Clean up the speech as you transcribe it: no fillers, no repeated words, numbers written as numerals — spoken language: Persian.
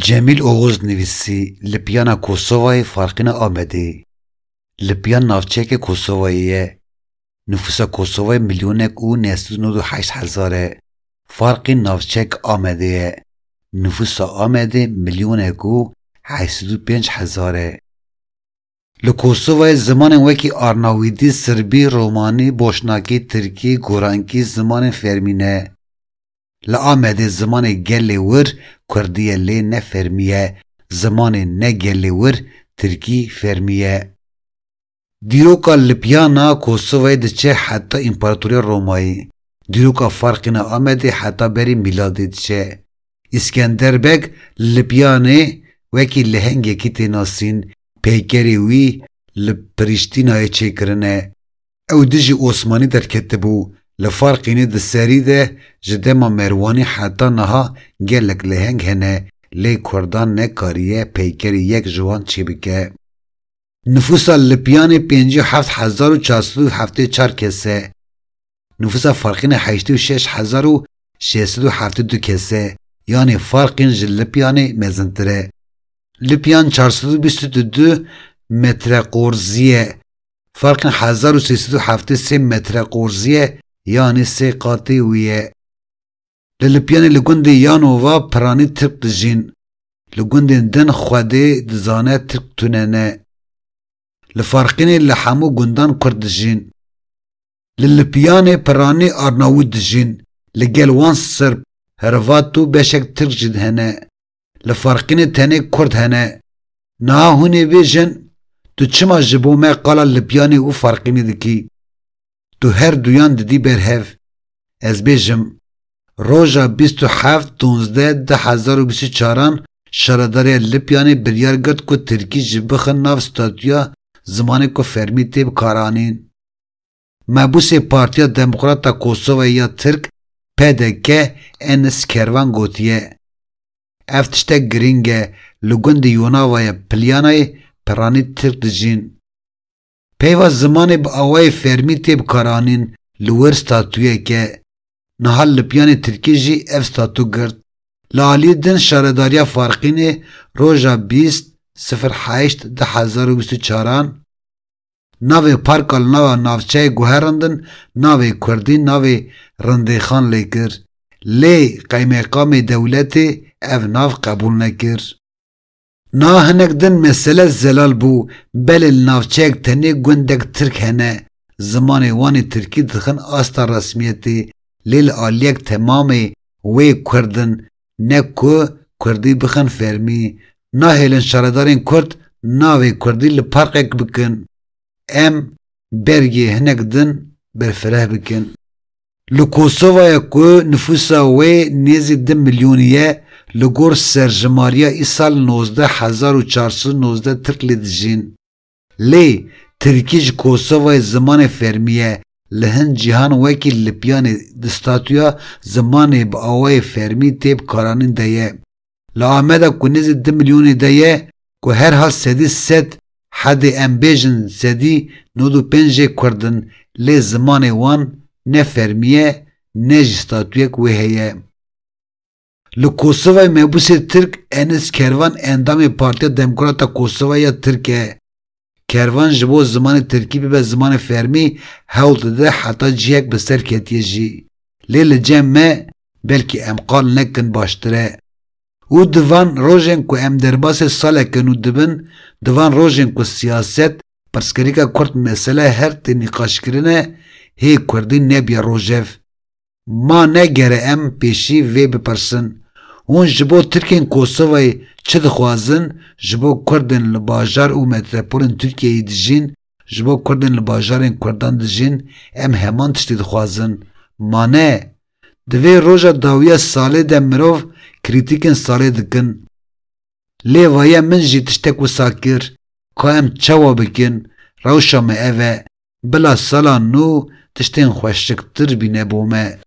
جمیل اوغوز نویسی لپیانا کوسووای فارقینا آمده لپیان نافچه که کوسوواییه نفوسا کوسووای میلیونک او 998,000 فرقی نافچه که آمده نفوسا آمده میلیونک او 85,000 لکوسووای زمان وکی آرناویدی سربی رومانی بوشناکی ترکی گورانکی زمان فرمینه لآمده زمان گلی ور کردیه لی نفرمیه زمان نگلی ور ترکی فرمیه دیروکا لپیانا کوسووای دچه حتی امپراتوری رومایی دیروکا فرقینا آمده حتی بری میلادی دچه اسکندر بگ لپیانه وکی لهنگی که تناسین پیکری وی لپریشتینای چه کرنه او دجی عثمانی در کتبو لفرقینی ده سری ده جدما مروانی حتی نها گلک لهنگ هنه لی کردان نکاریه پیکری یک جوان چی بکه نفوسا لپیان 57,474 کسه نفوسا فرقین 86,672 کسه یعنی فرقین جل لپیان مزنتره لپیان 422 متر قرزیه فرق 1373 متر قرزیه یعنی 3 قاطی ویه لپیان لگند یانووا پرانی ترک دجین لگند دن خواده دزانه ترک توننه لفرقین لحمو گندان کرد دجین لپیان پرانی آرناوود دجین لگل وان سرب هرواتو بشک ترک جد هنه لفرقین تنه کرد هنه نا هونه بیجن تو چما جبو ما قالا لپیانی او فرقینی دکی تو هر دویان ددی برهف از بیجم روژا 27/12/2024 شرداری لپیانی بریار گرد که ترکی جبخن ناو ستاتیا زمانی که فرمی تیب کارانین مبوس پارتیا دموکراتا کوسووا یا ترک پدکه انس کروان گوتیه افتشته گرینگه لگند یوناوای پلیانای پرانی ترک دجین پیوا زمانی با آوای فرمی تیب کارانین لور ستاتویه که نهال لپیان ترکی جی اف ستاتو گرد لالی دن شارداریا فارقین روژا 20/08/2024 ناوی پارکال ناو نافچه گوهرندن ناوی کردی ناوی رنده خان لیکر لی قیمقام دولت اف ناو قبول نکر نا هنک دن مسئله زلال بو بل النافچه تنی گندک ترک هنه زمان وانی ترکی دخن آستا رسمیتی لیل آلیک تمامی وی کردن نکو کردی بخن فرمی نا هیلن شاردارین کرد ناوی کردی لپرقک بکن ام برگی هنک دن برفره بکن لکوسووا یکو نفوسا وی نیزی 10 میلیونیه لگور سرجماریا ای سال 19,419 ترک لیدجین لی ترکیج کوسووا زمان فرمیه لهن جهان وکی لپیان دستاتویا زمان با آوای فرمی تیب کارانین دایه لآمده کنیز 10 میلیونی دایه که هر حال سدی ست حد امبیجن سدی 95 کردن لی زمان وان نه فرمیه نه جستاتویا که هیه لکوسووا مبوس ترک انس کروان اندام پارتی دموکراتا کوسووا یا ترکه کروان جبو زمان ترکی به زمان فرمی هول ده حتی جیک بسر کتیه جی لیل جمع بلکه امقال نکن باشتره او دوان روژن که ام درباس ساله کنو دبن دوان روژن که سیاست پرسکریکا کرد مسئله هر تی نقاش کرنه هی کردی نبیا روژف ما نگره ام پیشی وی بپرسن اون جبو ترکین کوسووای چه دخوازن جبو کردن لباجار او متروپولن ترکیه دجین جبو کردن لباجارین کردان دجین ام همان تشتی دخوازن ما نه دوی روژا داویا ساله ده مروف کریتیکن ساله دکن لی ویا من جی تشتک و ساکر که ام چوا بکن روشا ما اوه بلا سالا نو تشتین خوشتکتر بینه بومه